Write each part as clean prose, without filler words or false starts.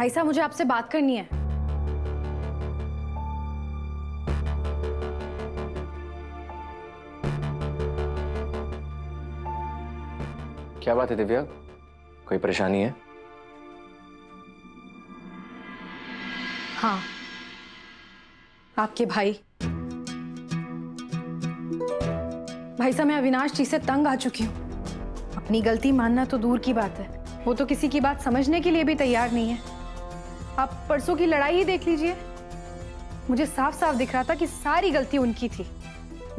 भाई साहब, मुझे आपसे बात करनी है। क्या बात है दिव्या, कोई परेशानी है? हाँ, आपके भाई साहब, मैं अविनाश जी से तंग आ चुकी हूँ। अपनी गलती मानना तो दूर की बात है, वो तो किसी की बात समझने के लिए भी तैयार नहीं है। आप परसों की लड़ाई ही देख लीजिए। मुझे साफ साफ दिख रहा था कि सारी गलती उनकी थी।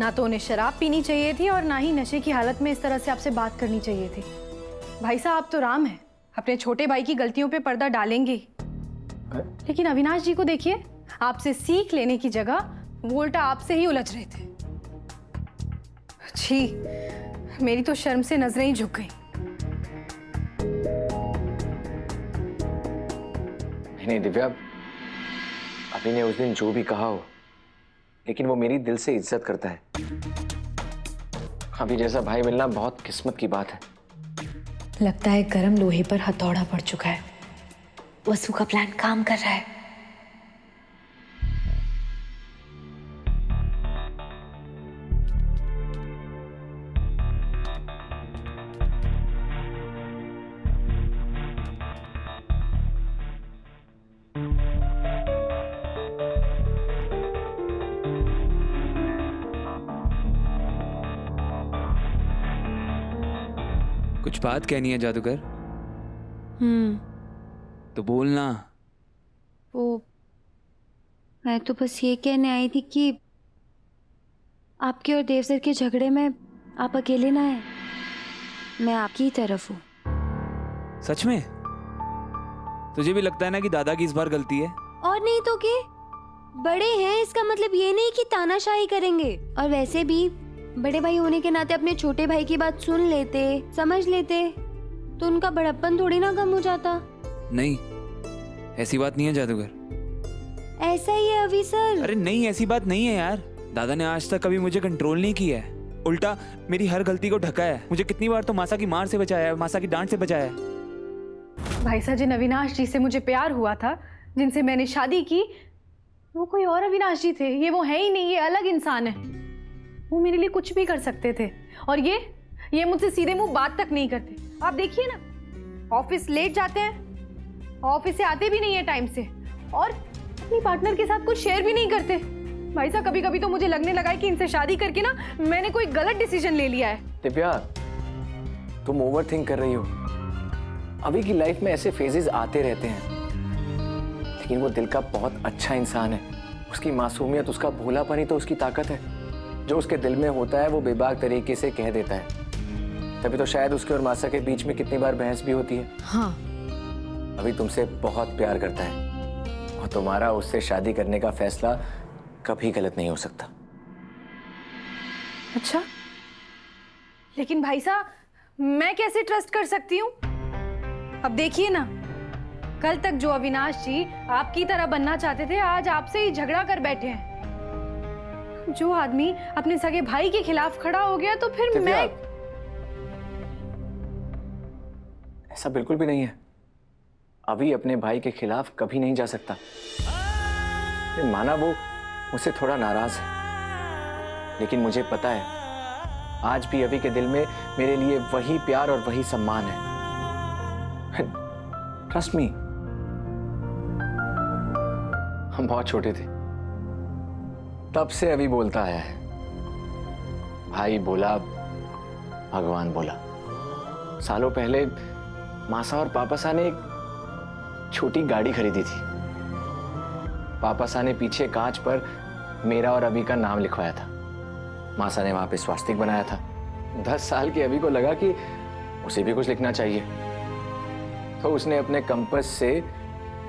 ना तो उन्हें शराब पीनी चाहिए थी और ना ही नशे की हालत में इस तरह से आपसे बात करनी चाहिए थी। भाई साहब, आप तो राम है, अपने छोटे भाई की गलतियों पे पर्दा डालेंगे ही। लेकिन अविनाश जी को देखिए, आपसे सीख लेने की जगह वो उल्टा आपसे ही उलझ रहे थे। छी, मेरी तो शर्म से नजरें ही झुक गई। नहीं दिव्या, अभी ने उस दिन जो भी कहा हो, लेकिन वो मेरी दिल से इज्जत करता है। अभी जैसा भाई मिलना बहुत किस्मत की बात है। लगता है गर्म लोहे पर हथौड़ा पड़ चुका है। वसु का प्लान काम कर रहा है। कुछ बात कहनी है जादूगर? तो बोलना। वो मैं तो बस ये कहने आई थी कि आपके और देव सर के झगड़े में आप अकेले ना हैं, मैं आपकी ही तरफ हूँ। सच में? तुझे भी लगता है ना कि दादा की इस बार गलती है? और नहीं तो क्या, बड़े हैं इसका मतलब ये नहीं कि तानाशाही करेंगे। और वैसे भी बड़े भाई होने के नाते अपने छोटे भाई की बात सुन लेते, समझ लेते, तो उनका बड़प्पन थोड़ी ना कम हो जाता। नहीं, ऐसी बात नहीं है जादूगर। ऐसा ही है अभी सर। अरे नहीं, ऐसी बात नहीं है यार। दादा ने आज तक कभी मुझे कंट्रोल नहीं किया है, उल्टा मेरी हर गलती को ढका है। मुझे कितनी बार तो मासा की मार से बचाया है, मासा की डांट से बचाया है। भाई साहब, जिन अविनाश जी से मुझे प्यार हुआ था, जिनसे मैंने शादी की, वो कोई और अविनाश जी थे। ये वो है ही नहीं, ये अलग इंसान है। वो मेरे लिए कुछ भी कर सकते थे, और ये मुझसे सीधे मुंह बात तक नहीं करते। आप देखिए ना, ऑफिस लेट जाते हैं, ऑफिस से आते भी नहीं है टाइम से, और अपनी पार्टनर के साथ कुछ शेयर भी नहीं करते। भाई साहब, कभी कभी तो मुझे लगने लगा है कि इनसे शादी करके ना मैंने कोई गलत डिसीजन ले लिया है। दिव्या, तुम ओवर थिंक कर रही हो। अभी की लाइफ में ऐसे फेजेस आते रहते हैं, लेकिन वो दिल का बहुत अच्छा इंसान है। उसकी मासूमियत, उसका भोलापन ही तो उसकी ताकत है। जो उसके दिल में होता है वो बेबाक तरीके से कह देता है। तभी तो शायद उसके और मासा के बीच में कितनी बार बहस भी होती है। हाँ, अभी तुमसे बहुत प्यार करता है, और तुम्हारा उससे शादी करने का फैसला कभी गलत नहीं हो सकता। अच्छा, लेकिन भाई साहब, मैं कैसे ट्रस्ट कर सकती हूँ? अब देखिए ना, कल तक जो अविनाश जी आपकी तरह बनना चाहते थे, आज आपसे ही झगड़ा कर बैठे हैं। जो आदमी अपने सगे भाई के खिलाफ खड़ा हो गया, तो फिर मैं... ऐसा बिल्कुल भी नहीं है। अभी अपने भाई के खिलाफ कभी नहीं जा सकता। माना वो मुझसे थोड़ा नाराज है, लेकिन मुझे पता है आज भी अभी के दिल में मेरे लिए वही प्यार और वही सम्मान है। Trust me. हम बहुत छोटे थे, तब से अभी बोलता आया है, भाई बोला भगवान बोला। सालों पहले मासा और पापासा ने एक छोटी गाड़ी खरीदी थी। पापासा ने पीछे कांच पर मेरा और अभी का नाम लिखवाया था। मासा ने वहां पे स्वास्तिक बनाया था। 10 साल की अभी को लगा कि उसे भी कुछ लिखना चाहिए, तो उसने अपने कंपास से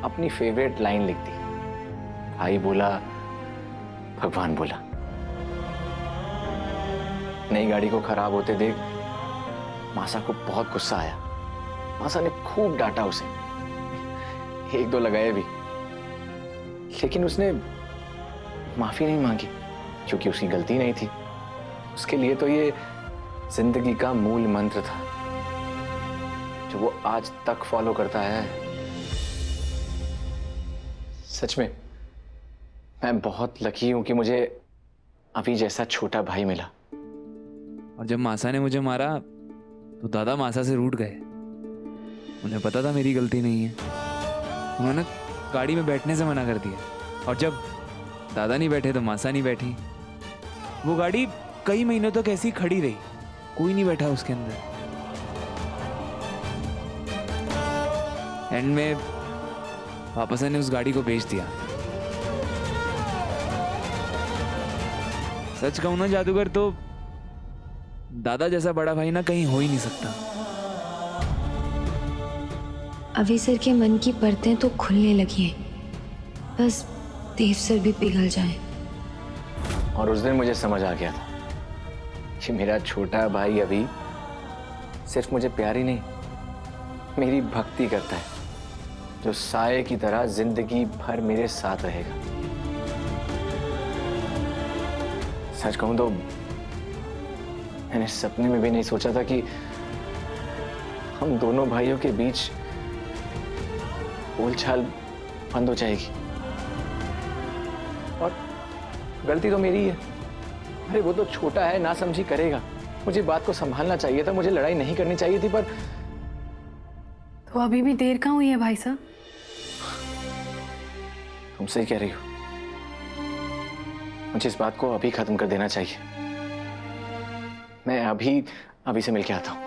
अपनी फेवरेट लाइन लिख दी, भाई बोला भगवान बोला। नई गाड़ी को खराब होते देख मासा को बहुत गुस्सा आया। मासा ने खूब डांटा उसे, 1-2 लगाए भी, लेकिन उसने माफी नहीं मांगी, क्योंकि उसकी गलती नहीं थी। उसके लिए तो ये जिंदगी का मूल मंत्र था, जो वो आज तक फॉलो करता है। सच में मैं बहुत लकी हूं कि मुझे अभी जैसा छोटा भाई मिला। और जब मासा ने मुझे मारा तो दादा मासा से रूठ गए। उन्हें पता था मेरी गलती नहीं है। उन्होंने गाड़ी में बैठने से मना कर दिया और जब दादा नहीं बैठे तो मासा नहीं बैठी। वो गाड़ी कई महीनों तक ऐसी खड़ी रही, कोई नहीं बैठा उसके अंदर। एंड में पापा ने उस गाड़ी को बेच दिया। सच कहूं ना जादूगर, तो दादा जैसा बड़ा भाई ना कहीं हो ही नहीं सकता। अभी सर के मन की परतें तो खुलने लगी हैं, बस देव सर भी पिघल जाए। और उस दिन मुझे समझ आ गया था कि मेरा छोटा भाई अभी सिर्फ मुझे प्यार ही नहीं, मेरी भक्ति करता है, जो साये की तरह जिंदगी भर मेरे साथ रहेगा। सच कहूं तो मैंने सपने में भी नहीं सोचा था कि हम दोनों भाइयों के बीच बोलचाल बंद हो जाएगी। और गलती तो मेरी है। अरे वो तो छोटा है, ना समझी करेगा। मुझे बात को संभालना चाहिए था, मुझे लड़ाई नहीं करनी चाहिए थी। पर तो अभी भी देर कहाँ हुई है भाई साहब? तुम सही कह रही हो, मुझे इस बात को अभी खत्म कर देना चाहिए। मैं अभी से मिलके आता हूं।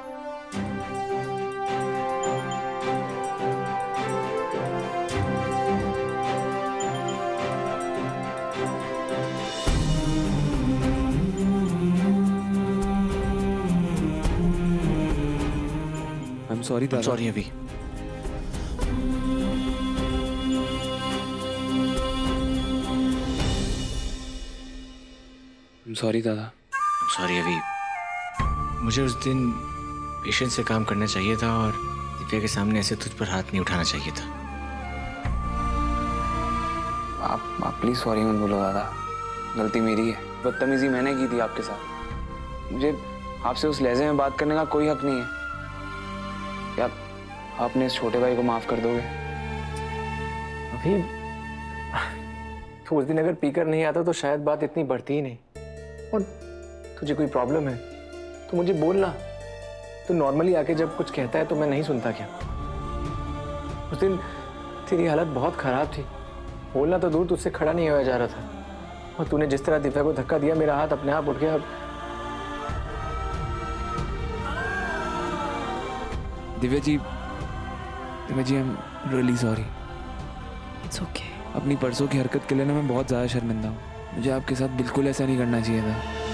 I'm sorry दादा। सॉरी अभी। सॉरी दादा। सॉरी अभी। मुझे उस दिन पेशेंस से काम करना चाहिए था और दिव्या के सामने ऐसे तुझ पर हाथ नहीं उठाना चाहिए था। आप प्लीज सॉरी मत बोलो दादा, गलती मेरी है। बदतमीजी मैंने की थी आपके साथ। मुझे आपसे उस लहजे में बात करने का कोई हक नहीं है। क्या आपने इस छोटे भाई को माफ कर दोगे? अभी तो उस दिन अगर पीकर नहीं आता तो शायद बात इतनी बढ़ती ही नहीं। और तुझे कोई प्रॉब्लम है तो मुझे बोलना। तो नॉर्मली आके जब कुछ कहता है तो मैं नहीं सुनता क्या? उस दिन तेरी हालत बहुत खराब थी, बोलना तो दूर, तुझसे खड़ा नहीं होया जा रहा था। और तूने जिस तरह दिव्या को धक्का दिया, मेरा हाथ अपने आप उठ गया। Divya ji I am really sorry. It's okay. अपनी परसों की हरकत के लिए ना मैं बहुत ज़्यादा शर्मिंदा हूँ। मुझे आपके साथ बिल्कुल ऐसा नहीं करना चाहिए था।